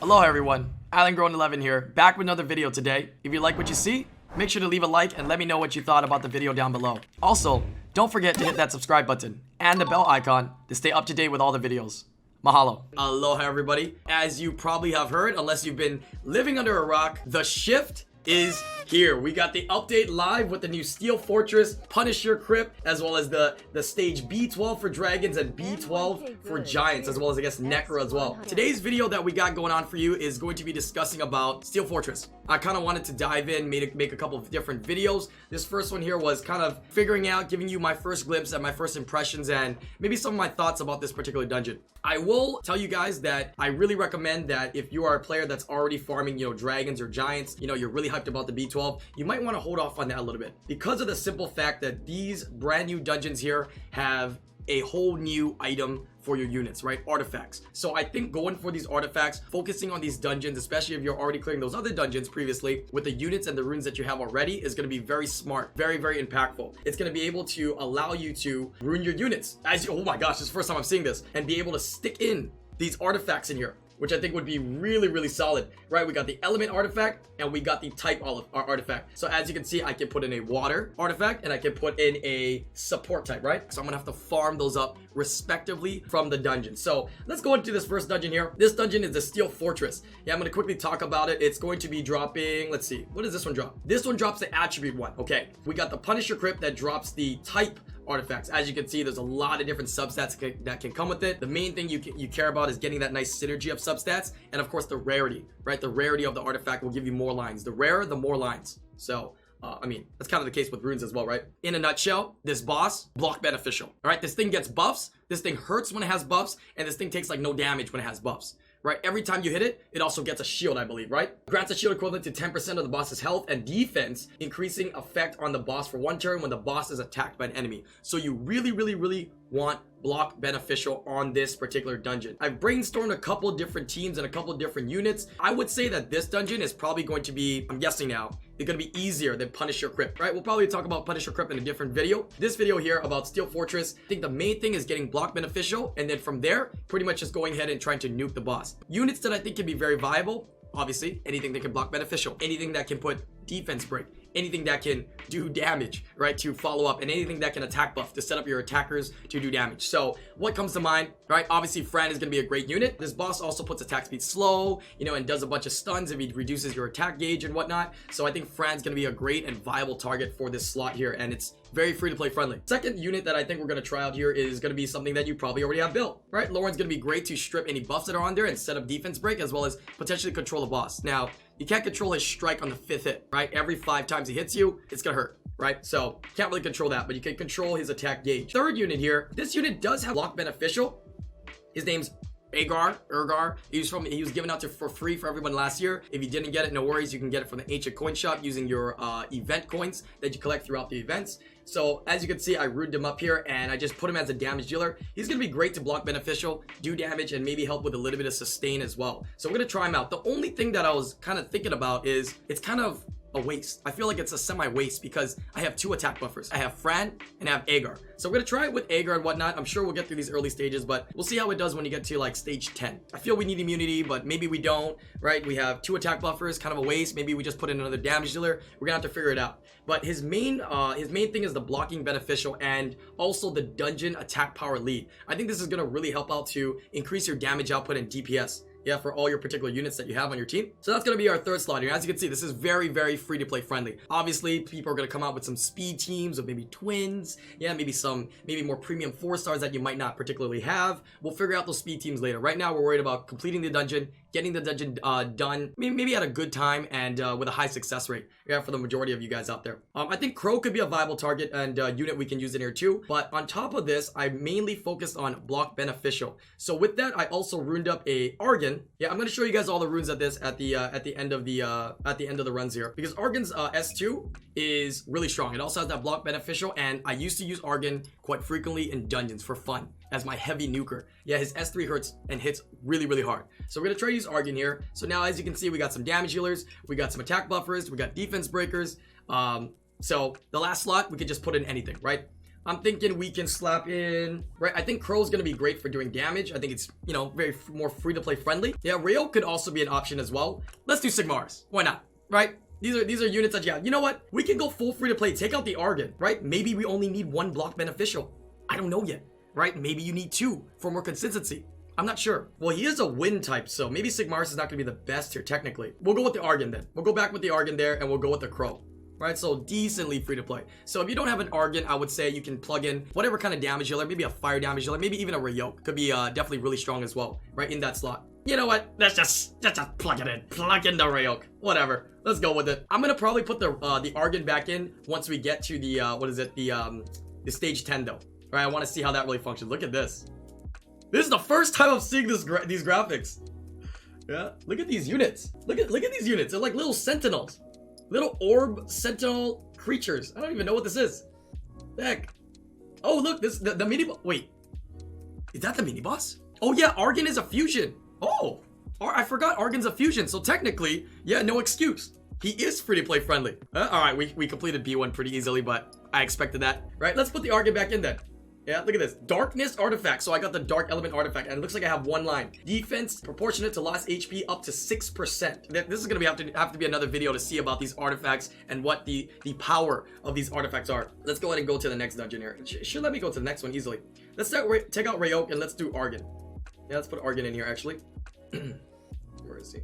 Hello everyone, IslandGrown 11 here, back with another video today. If you like what you see, make sure to leave a like and let me know what you thought about the video down below. Also, don't forget to hit that subscribe button and the bell icon to stay up to date with all the videos. Mahalo. Aloha everybody. As you probably have heard, unless you've been living under a rock, the shift is here. We got the update live with the new Steel Fortress, Punisher Crypt, as well as the stage B12 for dragons and B12 for giants, as well as I guess Necro as well. Today's video that we got going on for you is going to be discussing about Steel Fortress. I kind of wanted to dive in, make a couple of different videos. This first one here was kind of figuring out, giving you my first glimpse and my first impressions and maybe some of my thoughts about this particular dungeon. I will tell you guys that I really recommend that if you are a player that's already farming, dragons or giants, you're really hyped about the B12, you might want to hold off on that a little bit because of the simple fact that these brand new dungeons here have a whole new item for your units, right? Artifacts. So I think going for these artifacts, focusing on these dungeons, especially if you're already clearing those other dungeons previously with the units and the runes that you have already, is going to be very smart, very impactful. It's going to be able to allow you to rune your units oh my gosh, this is the first time I'm seeing this, and be able to stick in these artifacts in here, which I think would be really solid, right? We got the element artifact and we got the type artifact. So as you can see, I can put in a water artifact and I can put in a support type, right? So I'm gonna have to farm those up respectively from the dungeon. So let's go into this first dungeon here. This dungeon is the Steel Fortress. Yeah, I'm gonna quickly talk about it. It's going to be dropping, let's see, what does this one drop? This one drops the attribute one. Okay, we got the Punisher Crypt that drops the type artifacts. As you can see, there's a lot of different substats that can come with it. The main thing you care about is getting that nice synergy of substats, and of course the rarity, right? The rarity of the artifact will give you more lines. The rarer, the more lines. So I mean, that's kind of the case with runes as well, right? In a nutshell, this boss, block beneficial. All right, this thing gets buffs, this thing hurts when it has buffs, and this thing takes like no damage when it has buffs. Right, every time you hit it, it also gets a shield, I believe, right? Grants a shield equivalent to 10% of the boss's health and defense, increasing effect on the boss for 1 turn when the boss is attacked by an enemy. So you really want block beneficial on this particular dungeon. I've brainstormed a couple different teams and a couple different units. I would say that this dungeon is probably going to be, I'm guessing now, it's going to be easier than Punisher Crypt, right? We'll probably talk about Punisher Crypt in a different video. This video here about Steel Fortress, I think the main thing is getting block beneficial, and then from there, pretty much just going ahead and trying to nuke the boss. Units that I think can be very viable, obviously, anything that can block beneficial, anything that can put defense break, anything that can do damage, right, to follow up, and anything that can attack buff to set up your attackers to do damage. So what comes to mind, right? Obviously Fran is going to be a great unit. This boss also puts attack speed slow, and does a bunch of stuns if he reduces your attack gauge and whatnot. So I think Fran's going to be a great and viable target for this slot here, and it's very free to play friendly. Second unit that I think we're going to try out here is going to be something that you probably already have built, right? Lauren's going to be great to strip any buffs that are on there and set up defense break, as well as potentially control the boss. Now, you can't control his strike on the 5th hit, right? Every 5 times he hits you, it's gonna hurt, right? So can't really control that, but you can control his attack gauge. Third unit here, this unit does have block beneficial. His name's Ergar. He was given out for free for everyone last year. If you didn't get it, no worries. You can get it from the ancient coin shop using your event coins that you collect throughout the events. So as you can see, I runed him up here and I just put him as a damage dealer. He's going to be great to block beneficial, do damage, and maybe help with a little bit of sustain as well. So I'm going to try him out. The only thing that I was kind of thinking about is it's kind of a waste. I feel like it's a semi-waste because I have 2 attack buffers. I have Fran and I have Agar. So I'm gonna try it with Agar and whatnot. I'm sure we'll get through these early stages, but we'll see how it does when you get to like stage 10. I feel we need immunity, but maybe we don't, right? We have 2 attack buffers, kind of a waste. Maybe we just put in another damage dealer. We're gonna have to figure it out. But his main thing is the blocking beneficial and also the dungeon attack power lead. I think this is gonna really help out to increase your damage output and DPS. Yeah, for all your particular units that you have on your team. So that's going to be our third slot here. As you can see, this is very free to play friendly. Obviously, people are going to come out with some speed teams or maybe twins. Yeah, maybe more premium 4-stars that you might not particularly have. We'll figure out those speed teams later. Right now, we're worried about completing the dungeon, getting the dungeon done, maybe at a good time and with a high success rate. Yeah, for the majority of you guys out there. I think Crow could be a viable target and unit we can use in here too. But on top of this, I mainly focused on block beneficial. So with that, I also runed up a Argon. Yeah, I'm going to show you guys all the runes at the end of the runs here, because Argon's S2 is really strong. It also has that block beneficial, and I used to use Argon quite frequently in dungeons for fun as my heavy nuker. Yeah, his S3 hurts and hits really hard. So we're gonna try to use Argon here. So now, as you can see, we got some damage healers, we got some attack buffers, we got defense breakers. So the last slot, we could just put in anything, right? I'm thinking we can slap in, right? I think Crow's gonna be great for doing damage. I think it's, you know, very more free to play friendly. Yeah, Rayo could also be an option as well. Let's do Sigmar's. Why not, right? These are units that you have. You know what? We can go full free to play. Take out the Argon, right? Maybe we only need 1 block beneficial. I don't know yet, right? Maybe you need 2 for more consistency. I'm not sure. Well, he is a wind type, so maybe Sigmar's is not going to be the best here technically. We'll go with the Argon then. We'll go back with the Argon there, and we'll go with the Crow. Right, so decently free to play. So if you don't have an Argon, I would say you can plug in whatever kind of damage dealer, maybe a fire damage dealer, maybe even a Ryok. Could be definitely really strong as well, right, in that slot. You know what? Let's just plug it in. Plug in the Ryok. Whatever. Let's go with it. I'm gonna probably put the Argon back in once we get to the the stage 10 though. Right, I want to see how that really functions. Look at this. This is the first time I'm seeing these graphics. Yeah, look at these units. Look at these units. They're like little sentinels. Little orb sentinel creatures. I don't even know what this is. Heck. Oh, look, this the mini boss. Wait, is that the mini boss? Oh yeah, Argon is a fusion. Oh, I forgot Argon's a fusion. So technically, yeah, no excuse. He is free to play friendly. All right, we completed B1 pretty easily, but I expected that. Right, let's put the Argon back in then. Yeah, look at this. Darkness artifact. So I got the dark element artifact, and it looks like I have 1 line. Defense proportionate to lost HP up to 6%. This is gonna have to be another video to see about these artifacts and what the power of these artifacts are. Let's go ahead and go to the next dungeon here. It should let me go to the next one easily. Let's take out Ryok and let's do Argon. Yeah, let's put Argon in here actually. Where is he?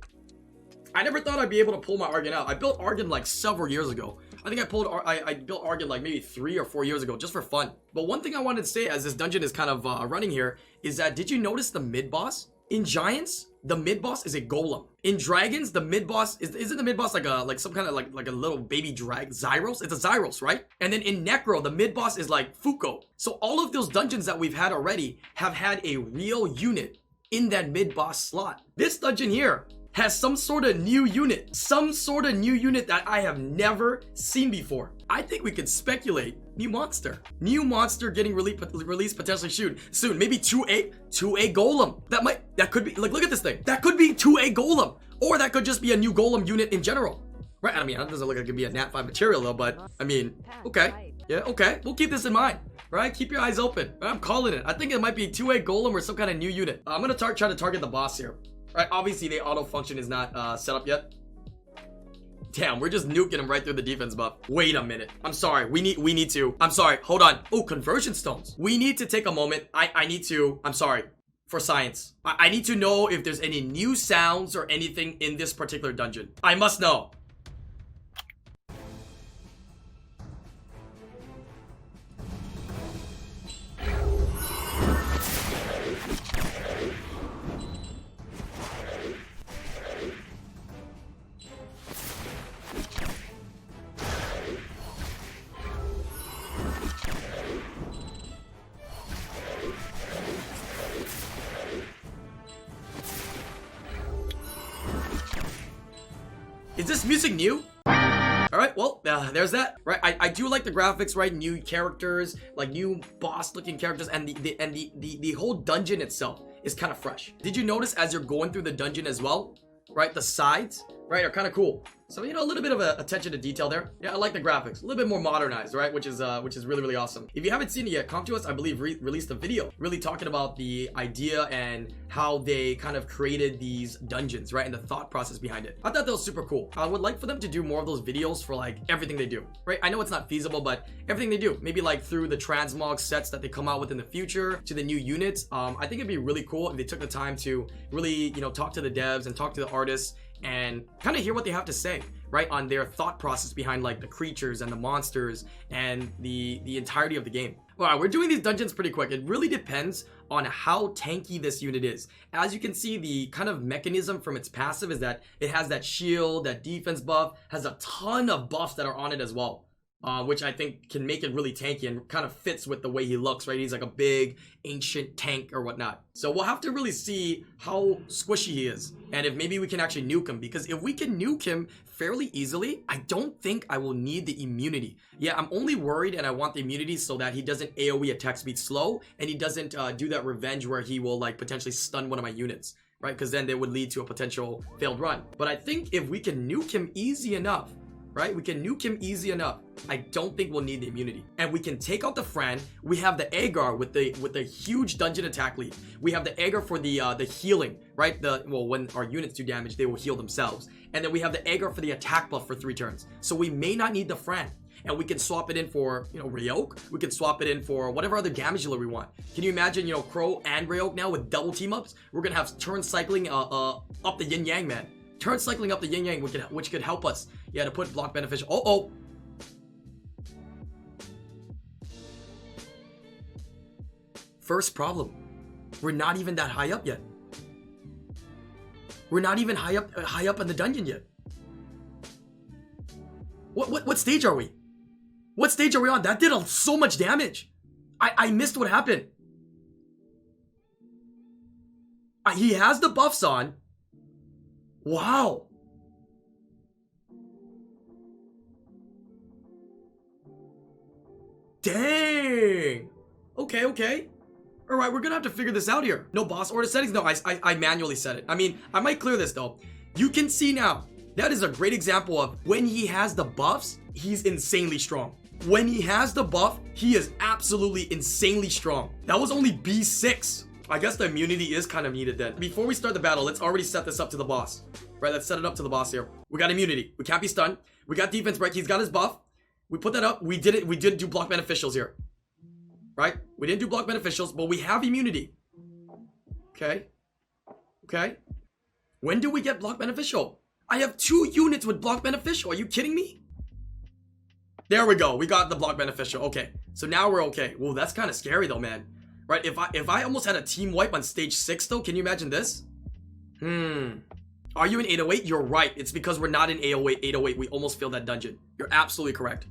I never thought I'd be able to pull my Argon out. I built Argon like several years ago. I think I built Argon like maybe 3 or 4 years ago just for fun. But one thing I wanted to say as this dungeon is kind of running here is that did you notice the mid boss? In Giants, the mid boss is a golem. In Dragons, the mid boss isn't the mid boss like some kind of like a little baby drag Zyros? It's a Zyros, right? And then in Necro, the mid boss is like Fuko. So all of those dungeons that we've had already have had a real unit in that mid boss slot. This dungeon here has some sort of new unit. Some sort of new unit that I have never seen before. I think we could speculate new monster. New monster getting released potentially soon. Maybe 2A golem. That could be, like, look at this thing. That could be 2A golem. Or that could just be a new golem unit in general. Right, I mean, it doesn't look like it could be a Nat 5 material though, but I mean, okay. Yeah, okay. We'll keep this in mind. Right, keep your eyes open. I'm calling it. I think it might be 2A golem or some kind of new unit. I'm gonna try to target the boss here. Right, obviously the auto function is not set up yet. Damn, we're just nuking him right through the defense buff. Wait a minute. I'm sorry. We need to. I'm sorry. Hold on. Oh, conversion stones. We need to take a moment. I need to. I'm sorry. For science. I need to know if there's any new sounds or anything in this particular dungeon. I must know. Is this music new? Alright, well, there's that. Right, I do like the graphics, right? New characters, like new boss-looking characters, and the whole dungeon itself is kind of fresh. Did you notice as you're going through the dungeon as well? Right, the sides, right, are kind of cool. So, you know, a little bit of attention to detail there. Yeah, I like the graphics. A little bit more modernized, right? Which is really, really awesome. If you haven't seen it yet, Come To Us, I believe, released a video really talking about the idea and how they kind of created these dungeons, right? And the thought process behind it. I thought that was super cool. I would like for them to do more of those videos for like everything they do, right? I know it's not feasible, but everything they do, maybe like through the transmog sets that they come out with in the future to the new units. I think it'd be really cool if they took the time to really, you know, talk to the devs and talk to the artists and kind of hear what they have to say, right, on their thought process behind like the creatures and the monsters and the entirety of the game. All right, we're doing these dungeons pretty quick. It really depends on how tanky this unit is. As you can see, the kind of mechanism from its passive is that it has that shield, that defense buff, has a ton of buffs that are on it as well. Which I think can make it really tanky and kind of fits with the way he looks, right? He's like a big ancient tank or whatnot. So we'll have to really see how squishy he is and if maybe we can actually nuke him, because if we can nuke him fairly easily, I don't think I will need the immunity. Yeah, I'm only worried and I want the immunity so that he doesn't AoE attack speed slow and he doesn't do that revenge where he will like potentially stun one of my units, right? Because then they would lead to a potential failed run. But I think if we can nuke him easy enough, right? We can nuke him easy enough. I don't think we'll need the immunity. And we can take out the Fran. We have the Agar with the huge dungeon attack lead. We have the Agar for the healing, right? When our units do damage, they will heal themselves. And then we have the Agar for the attack buff for 3 turns. So we may not need the Fran. And we can swap it in for, Ryok. We can swap it in for whatever other damage dealer we want. Can you imagine, Crow and Ryok now with double team ups? We're gonna have turn cycling up the yin yang, man. Turn cycling up the yin yang, which could help us. Yeah, to put block beneficial. Oh. First problem. We're not even that high up yet. We're not even high up in the dungeon yet. What stage are we? What stage are we on? That did so much damage. I missed what happened. He has the buffs on. Wow. Dang. Okay. All right, we're gonna have to figure this out here. No boss order settings. No, I manually set it. I mean, I might clear this though. You can see now. That is a great example of when he has the buffs, he's insanely strong. When he has the buff, he is absolutely insanely strong. That was only B6. I guess the immunity is kind of needed then. Before we start the battle, let's already set this up to the boss. Right, let's set it up to the boss here. We got immunity. We can't be stunned. We got defense break. He's got his buff. We put that up. We didn't do block beneficials here. Right? We didn't do block beneficials, but we have immunity. Okay. When do we get block beneficial? I have 2 units with block beneficial. Are you kidding me? There we go. We got the block beneficial. Okay. So now we're okay. Well, that's kind of scary though, man. Right? If I almost had a team wipe on stage 6 though, can you imagine this? Are you in 808? You're right. It's because we're not in 808. We almost failed that dungeon. You're absolutely correct.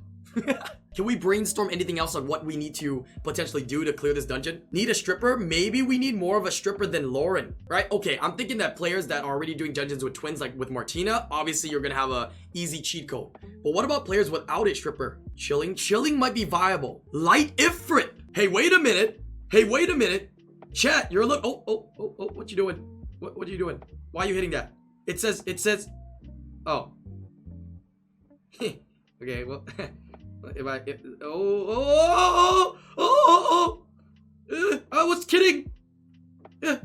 Can we brainstorm anything else on what we need to potentially do to clear this dungeon? Need a stripper? Maybe we need more of a stripper than Lauren, right? Okay, I'm thinking that players that are already doing dungeons with twins, like with Martina, obviously you're gonna have a easy cheat code. But what about players without a stripper? Chilling might be viable. Light Ifrit. Hey, wait a minute. Chat, you're oh, what you doing? What are you doing? Why are you hitting that? It says, oh. Okay, well, I was kidding. We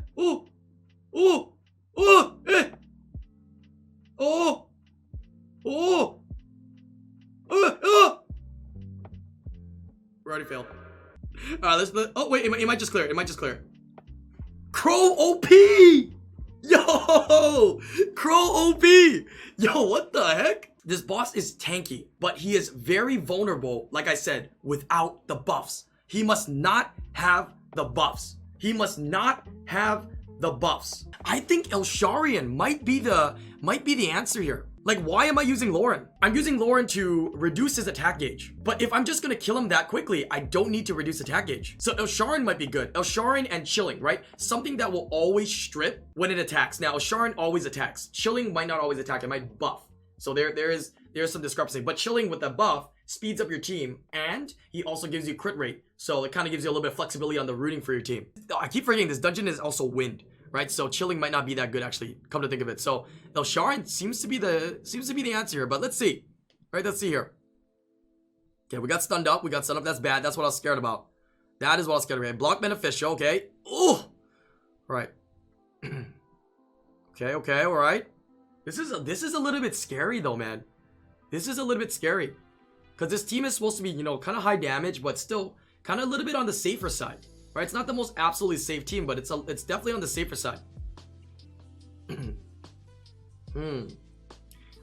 already failed. Alright, oh wait, it might just clear. Crow OP! Yo! Crow OP! Yo, what the heck? This boss is tanky, but he is very vulnerable, like I said, without the buffs. He must not have the buffs. I think Elsharian might be the answer here. Like, why am I using Lauren? I'm using Lauren to reduce his attack gauge. But if I'm just gonna kill him that quickly, I don't need to reduce attack gauge. So Elsharian might be good. Elsharian and Chilling, right? Something that will always strip when it attacks. Now, Elsharian always attacks. Chilling might not always attack. It might buff. So there's some discrepancy. But Chilling with the buff speeds up your team, and he also gives you crit rate. So it kind of gives you a little bit of flexibility on the rooting for your team. I keep forgetting this dungeon is also wind, right? So Chilling might not be that good, actually, come to think of it. So Elsharian seems to be the answer here, but let's see. Right, let's see here. Okay, we got stunned up. That's bad. That's what I was scared about. That is what I was scared of. Okay, block beneficial. Okay. Ooh. All right. Okay, all right. This is a little bit scary though, man. This is a little bit scary. Because this team is supposed to be, kind of high damage, but still kind of a little bit on the safer side. Right? It's not the most absolutely safe team, but it's definitely on the safer side.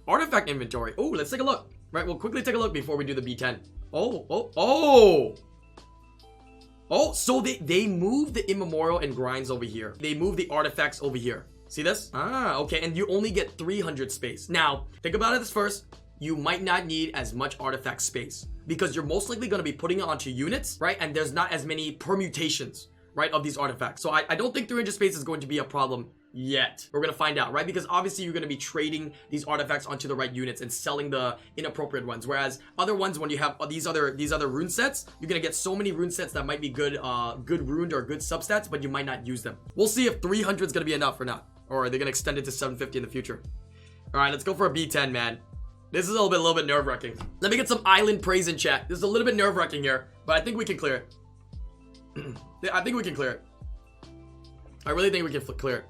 Artifact inventory. Oh, let's take a look. Right, we'll quickly take a look before we do the B10. Oh, so they move the immemorial and grinds over here. They move the artifacts over here. See this? Okay, and you only get 300 space. Now, think about it this first. You might not need as much artifact space because you're most likely going to be putting it onto units, right? And there's not as many permutations, right, of these artifacts. So I don't think 300 space is going to be a problem yet. We're going to find out, right? Because obviously you're going to be trading these artifacts onto the right units and selling the inappropriate ones. Whereas other ones, when you have these other rune sets, you're going to get so many rune sets that might be good runed or good substats, but you might not use them. We'll see if 300 is going to be enough or not. Or are they going to extend it to 750 in the future? All right, let's go for a B10, man. This is a little bit nerve-wracking. Let me get some island praise in chat. This is a little bit nerve-wracking here, but I think we can clear it. I think we can clear it. I really think we can clear it.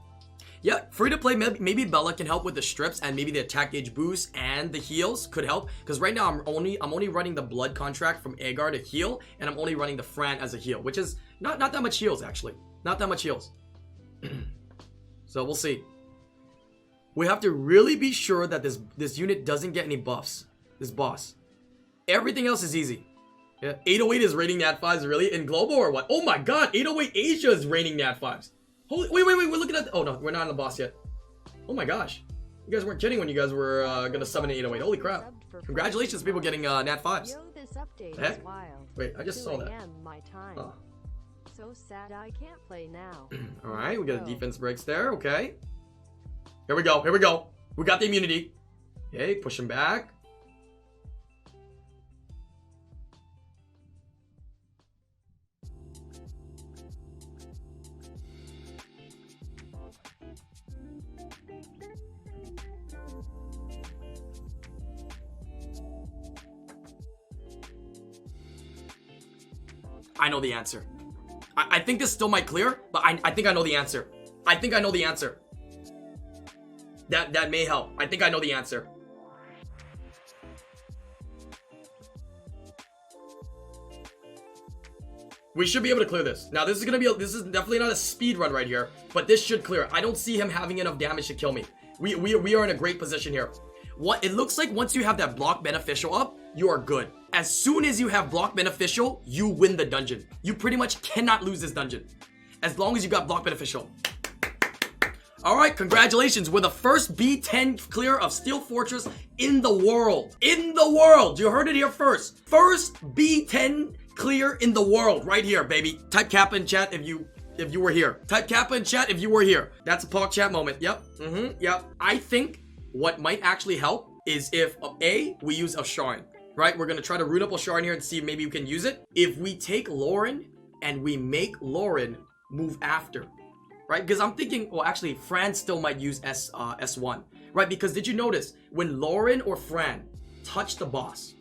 Yeah, free to play, maybe Bella can help with the strips and maybe the attack gauge boost and the heals could help. Because right now I'm only running the blood contract from Agar to heal, and I'm only running the Fran as a heal, which is not that much heals actually. Not that much heals. So we'll see. We have to really be sure that this unit doesn't get any buffs. This boss. Everything else is easy. Yeah, 808 is raining Nat 5s really in global or what? Oh my god, 808 Asia is raining Nat 5s. Holy, wait, we're looking at oh no, we're not on the boss yet. Oh my gosh. You guys weren't kidding when you guys were gonna summon 808. Holy crap. Congratulations people getting Nat 5s. Eh? Wait, I just saw that. Oh. So sad I can't play now. Alright, we got a defense breaks there, okay. Here we go, here we go. We got the immunity. Okay, push him back. I know the answer. I think this still might clear, but I think I know the answer. I think I know the answer. That may help. I think I know the answer. We should be able to clear this. Now this is definitely not a speed run right here, but this should clear. I don't see him having enough damage to kill me. We are in a great position here. What it looks like once you have that block beneficial up, you are good. As soon as you have block beneficial, you win the dungeon. You pretty much cannot lose this dungeon. As long as you got block beneficial. Alright, congratulations. We're the first B10 clear of Steel Fortress in the world. In the world! You heard it here first. First B10 clear in the world. Right here, baby. Type Kappa in chat if you were here. Type Kappa in chat if you were here. That's a Pog chat moment. Yep. Yep. I think what might actually help is if we use Elsharin. Right? We're gonna try to root up Elsharin here and see if maybe we can use it. If we take Lauren and we make Lauren move after. Right? Because I'm thinking, well, actually, Fran still might use S1. Right? Because did you notice when Lauren or Fran touch the boss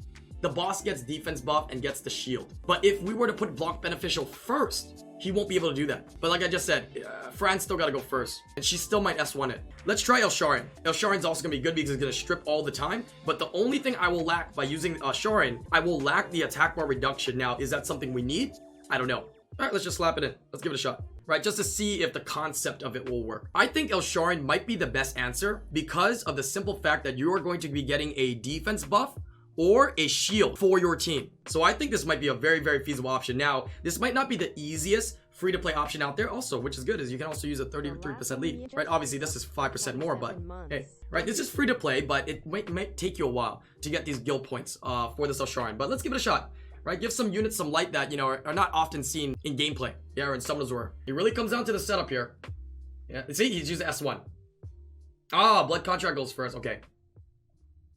gets defense buff and gets the shield. But if we were to put block beneficial first, he won't be able to do that. But like I just said, Fran still gotta go first. And she still might S1 it. Let's try Elsharin. Elsharin's also gonna be good because it's gonna strip all the time. But the only thing I will lack by using Elsharin, I will lack the attack bar reduction. Now, is that something we need? I don't know. Alright, let's just slap it in. Let's give it a shot. Right, just to see if the concept of it will work. I think Elsharin might be the best answer because of the simple fact that you are going to be getting a defense buff or a shield for your team. So I think this might be a very, very feasible option. Now, this might not be the easiest free-to-play option out there also, which is good, is you can also use a 33% lead, right? Obviously, this is 5% more, but hey, right? This is free-to-play, but it might take you a while to get these guild points for this Elsharin. But let's give it a shot. Right, give some units some light that, you know, are not often seen in gameplay. Yeah, or in Summoner's War. It really comes down to the setup here. Yeah, see, he's using S1. Ah, blood contract goes first. Okay.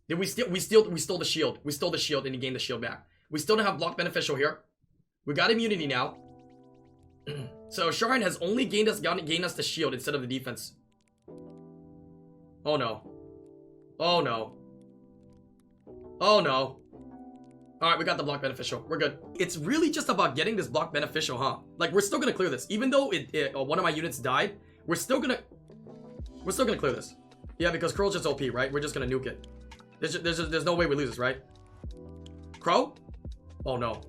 Did we stole the shield. We stole the shield and he gained the shield back. We still don't have block beneficial here. We got immunity now. So Sharon has only gained us the shield instead of the defense. Oh no. Oh no. Oh no. Alright, we got the block beneficial. We're good. It's really just about getting this block beneficial, huh? Like, we're still gonna clear this. Even though one of my units died, we're still gonna clear this. Yeah, because Crow's just OP, right? We're just gonna nuke it. There's no way we lose this, right? Crow? Oh no.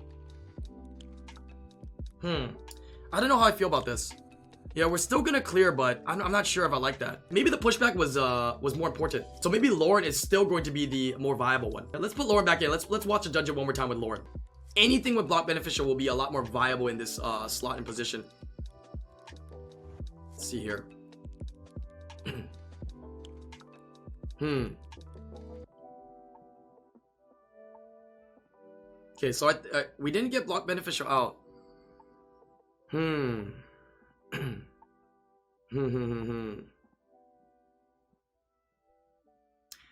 I don't know how I feel about this. Yeah, we're still gonna clear, but I'm not sure if I like that. Maybe the pushback was more important. So maybe Lauren is still going to be the more viable one. Let's put Lauren back in. Let's watch a dungeon one more time with Lauren. Anything with block beneficial will be a lot more viable in this slot and position. Let's see here. Okay, so we didn't get block beneficial out. How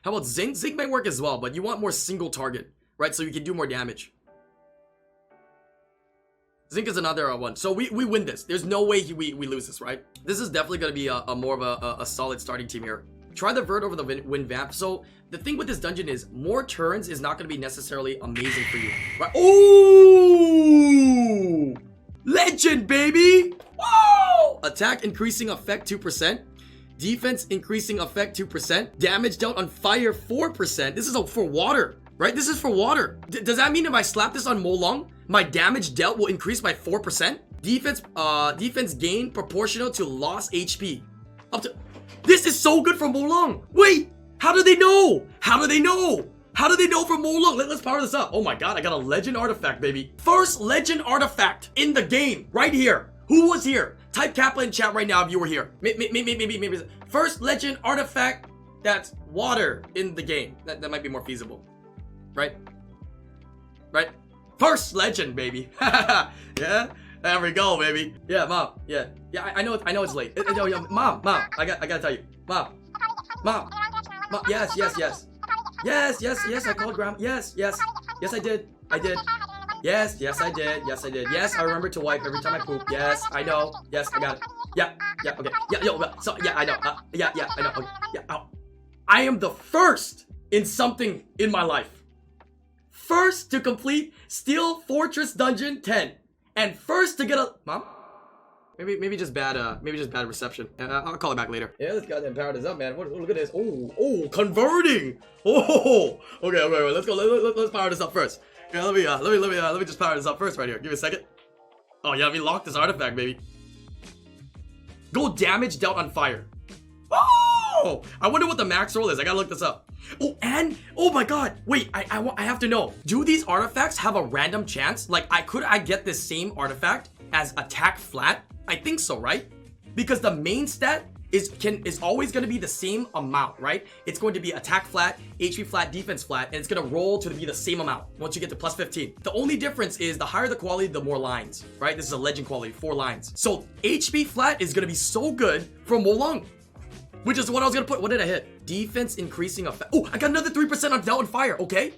about Zinc? Zinc might work as well, but you want more single target, right? So you can do more damage. Zinc is another one. So we win this. There's no way we lose this, right? This is definitely going to be a more of a solid starting team here. Try the Vert over the Wind Vamp. So the thing with this dungeon is more turns is not going to be necessarily amazing for you. Right? Oh! Legend, baby! Whoa! Attack increasing effect 2%. Defense increasing effect 2%. Damage dealt on fire 4%. This is for water, right? This is for water. Does that mean if I slap this on Molong, my damage dealt will increase by 4%? Defense gain proportional to lost HP. Up to... This is so good for Molong. Wait, how do they know? How do they know? How do they know for Molong? Let's power this up. Oh my god, I got a legend artifact, baby. First legend artifact in the game, right here. Who was here? Type Kappa in chat right now if you were here. Maybe. First legend artifact that's water in the game. That might be more feasible. Right? Right? First legend, baby. Yeah? There we go, baby. Yeah, mom. Yeah. Yeah, I know it's late. Yo, mom, I gotta tell you. Mom. Yes, I called grandma. Yes, I did. Yes, I did. Yes, I remember to wipe every time I poop. Yes, I know. Yes, I got it. Yeah, okay. Yeah, so, yeah, I know. Yeah, I know. Okay. Yeah, oh. I am the first in something in my life. First to complete Steel Fortress Dungeon 10. And first to get a... Mom? Maybe just bad reception. I'll call it back later. Yeah, let's goddamn power this up, man. Look at this. Oh, converting. Oh, okay, let's go. Let's power this up first. Yeah, let me just power this up first right here. Give me a second. Oh yeah, let me lock this artifact, baby. Go damage dealt on fire. Oh, I wonder what the max roll is. I gotta look this up. Oh, and oh my god, wait, I have to know. Do these artifacts have a random chance? Like, could I get this same artifact as attack flat? I think so, right? Because the main stat is always going to be the same amount, right? It's going to be attack flat, HP flat, defense flat, and it's going to roll to be the same amount once you get to plus 15. The only difference is the higher the quality, the more lines, right? This is a legend quality, 4 lines. So HP flat is going to be so good for Molong, which is what I was going to put. What did I hit? Defense increasing effect. Oh, I got another 3% on dealt on fire. Okay.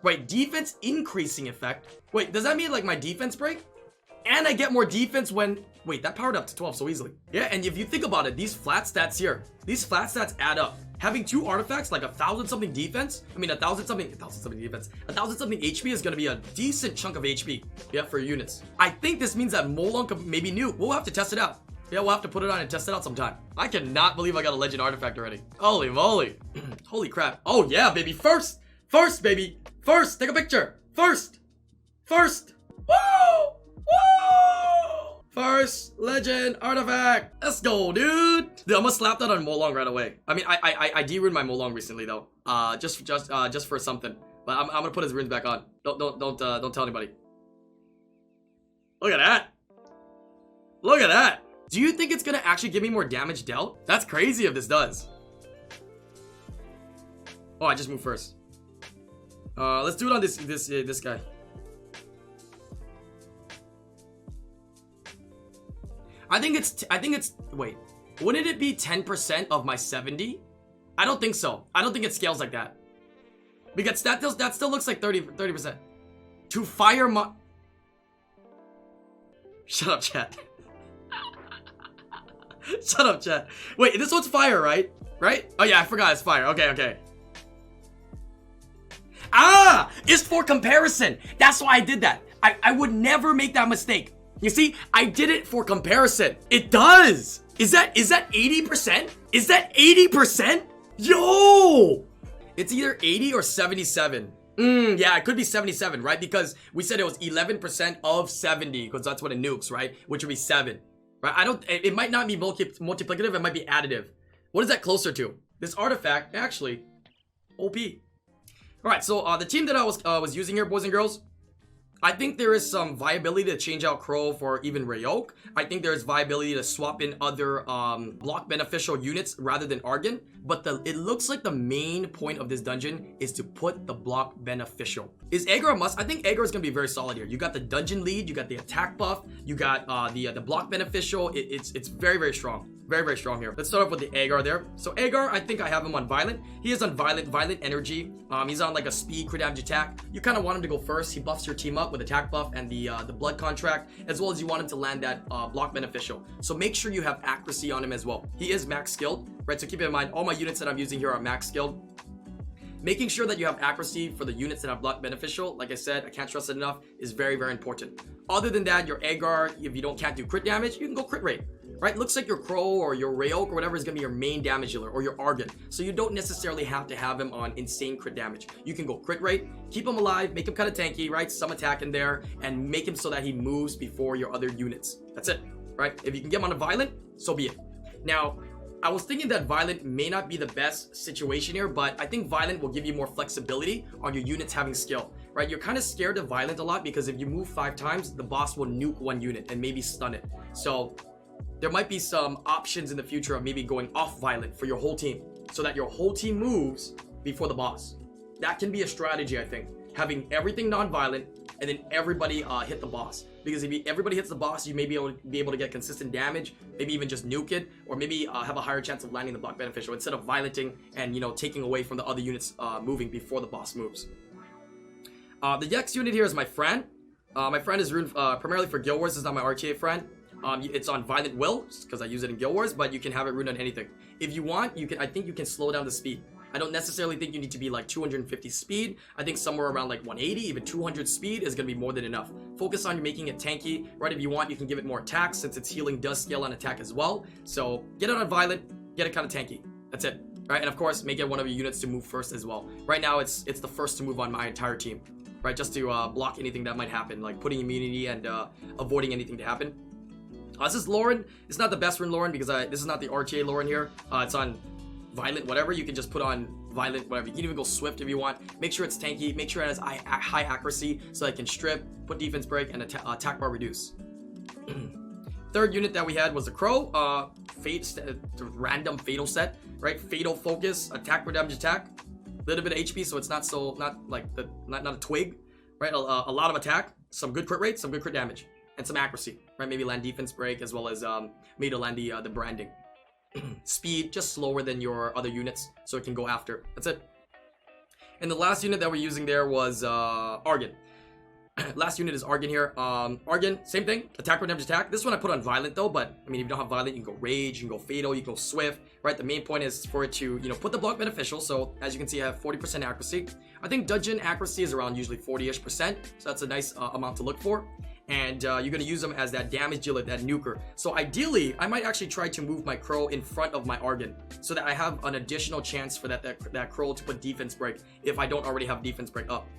Wait, defense increasing effect. Wait, does that mean like my defense break? And I get more defense when... Wait, that powered up to 12 so easily. Yeah, and if you think about it, these flat stats here, these flat stats add up. Having 2 artifacts, like 1,000-something defense, 1,000-something defense, 1,000-something HP is gonna be a decent chunk of HP, yeah, for units. I think this means that Molong could maybe nuke. We'll have to test it out. Yeah, we'll have to put it on and test it out sometime. I cannot believe I got a legend artifact already. Holy moly. Holy crap. Oh yeah, baby. First, baby. First, take a picture. First. Woo! First legend artifact. Let's go, dude. I'm gonna slap that on Molong right away. I mean, I de-ruined my Molong recently though. Just for something. But I'm gonna put his runes back on. Don't tell anybody. Look at that. Look at that. Do you think it's gonna actually give me more damage dealt? That's crazy if this does. Oh, I just moved first. Let's do it on this guy. I think it's wait, wouldn't it be 10% of my 70? I don't think so. I don't think it scales like that. Because that still looks like 30%. To fire my... Shut up, chat. Shut up, chat. Wait, this one's fire, right? Right? Oh yeah, I forgot it's fire. Okay. Ah! It's for comparison. That's why I did that. I would never make that mistake. You see, I did it for comparison. It does. Is that 80%? Is that 80%? Yo! It's either 80 or 77. Yeah, it could be 77, right? Because we said it was 11% of 70, because that's what it nukes, right? Which would be 7. Right? It might not be multiplicative, it might be additive. What is that closer to? This artifact, actually, OP. Alright, so the team that I was using here, boys and girls, I think there is some viability to change out Crow for even Ryok. I think there's viability to swap in other block beneficial units rather than Argon. But it looks like the main point of this dungeon is to put the block beneficial. Is Aggro a must? I think Aggro is going to be very solid here. You got the dungeon lead, you got the attack buff, you got the block beneficial. It's very, very strong. Very, very strong here. Let's start off with the Agar there. So Agar, I think I have him on Violent. He is on Violent Energy. He's on like a speed crit damage attack. You kind of want him to go first. He buffs your team up with attack buff and the blood contract, as well as you want him to land that block beneficial. So make sure you have accuracy on him as well. He is max skilled, right? So keep in mind, all my units that I'm using here are max skilled. Making sure that you have accuracy for the units that have block beneficial, like I said, I can't stress it enough, is very, very important. Other than that, your Agar, if you can't do crit damage, you can go crit rate. Right, looks like your Crow or your Rayoke or whatever is gonna be your main damage dealer, or your Argon. So you don't necessarily have to have him on insane crit damage. You can go crit rate, keep him alive, make him kind of tanky, right? Some attack in there, and make him so that he moves before your other units. That's it, right? If you can get him on a Violent, so be it. Now, I was thinking that Violent may not be the best situation here, but I think Violent will give you more flexibility on your units having skill, right? You're kind of scared of Violent a lot because if you move 5 times, the boss will nuke one unit and maybe stun it. So there might be some options in the future of maybe going off Violent for your whole team so that your whole team moves before the boss. That can be a strategy, I think. Having everything non-violent and then everybody hit the boss. Because if everybody hits the boss, you may be able to get consistent damage, maybe even just nuke it, or maybe have a higher chance of landing the block beneficial instead of violenting and taking away from the other units moving before the boss moves. The next unit here is my friend. My friend is runed primarily for Guild Wars. This is not my RTA friend. It's on Violent Will because I use it in Guild Wars, but you can have it runed on anything. If you want, I think you can slow down the speed. I don't necessarily think you need to be like 250 speed. I think somewhere around like 180, even 200 speed is going to be more than enough. Focus on making it tanky, right? If you want, you can give it more attack since its healing does scale on attack as well. So get it on Violent, get it kind of tanky. That's it, right? And of course, make it one of your units to move first as well. Right now, it's the first to move on my entire team, right? Just to block anything that might happen, like putting immunity and avoiding anything to happen. This is Lauren. It's not the best rune Lauren because this is not the RTA Lauren here. It's on Violent, whatever. You can just put on Violent, whatever. You can even go Swift if you want. Make sure it's tanky. Make sure it has high accuracy so it can strip, put defense break, and attack bar reduce. Third unit that we had was the Crow. The random Fatal set, right? Fatal focus, attack per damage attack. A little bit of HP, so it's not a twig, right? A lot of attack, some good crit rate, some good crit damage, and some accuracy, right? Maybe land defense break as well as maybe to land the branding. Speed, just slower than your other units, so it can go after. That's it. And the last unit that we're using there was Argon. Last unit is Argon here. Argon, same thing, attack per damage attack. This one I put on Violent though, but I mean, if you don't have Violent, you can go Rage, you can go Fatal, you can go Swift, right? The main point is for it to, put the block beneficial. So as you can see, I have 40% accuracy. I think dungeon accuracy is around usually 40-ish%, so that's a nice amount to look for. And you're going to use them as that damage dealer, that nuker. So ideally, I might actually try to move my Crow in front of my Argon so that I have an additional chance for that Crow to put defense break if I don't already have defense break up.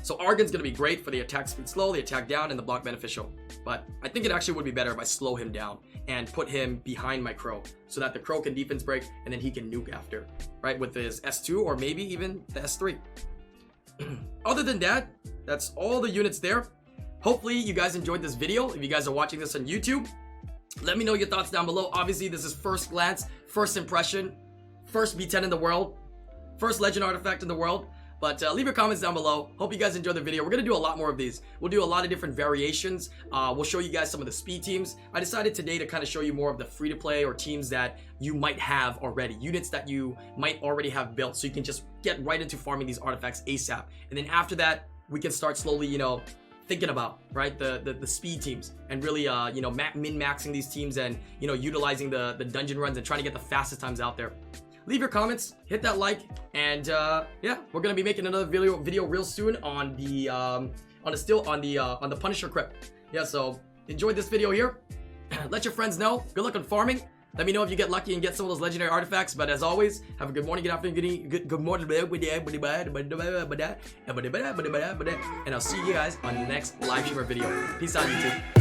So Argon's going to be great for the attack speed slow, the attack down, and the block beneficial. But I think it actually would be better if I slow him down and put him behind my Crow so that the Crow can defense break and then he can nuke after, right? With his S2 or maybe even the S3. Other than that, that's all the units there. Hopefully you guys enjoyed this video. If you guys are watching this on YouTube, let me know your thoughts down below. Obviously, this is first glance, first impression, first B10 in the world, first legend artifact in the world. But leave your comments down below. Hope you guys enjoyed the video. We're going to do a lot more of these. We'll do a lot of different variations. We'll show you guys some of the speed teams. I decided today to kind of show you more of the free-to-play or teams that you might have already. Units that you might already have built. So you can just get right into farming these artifacts ASAP. And then after that, we can start slowly, thinking about, right, the speed teams and really min-maxing these teams and utilizing the dungeon runs and trying to get the fastest times out there. Leave your comments, hit that like, and yeah, we're gonna be making another video real soon on the Punisher crypt. Yeah, so enjoyed this video here. Let your friends know. Good luck on farming. Let me know if you get lucky and get some of those legendary artifacts. But as always, have a good morning, good afternoon, good morning, and I'll see you guys on the next live streamer video. Peace out, YouTube.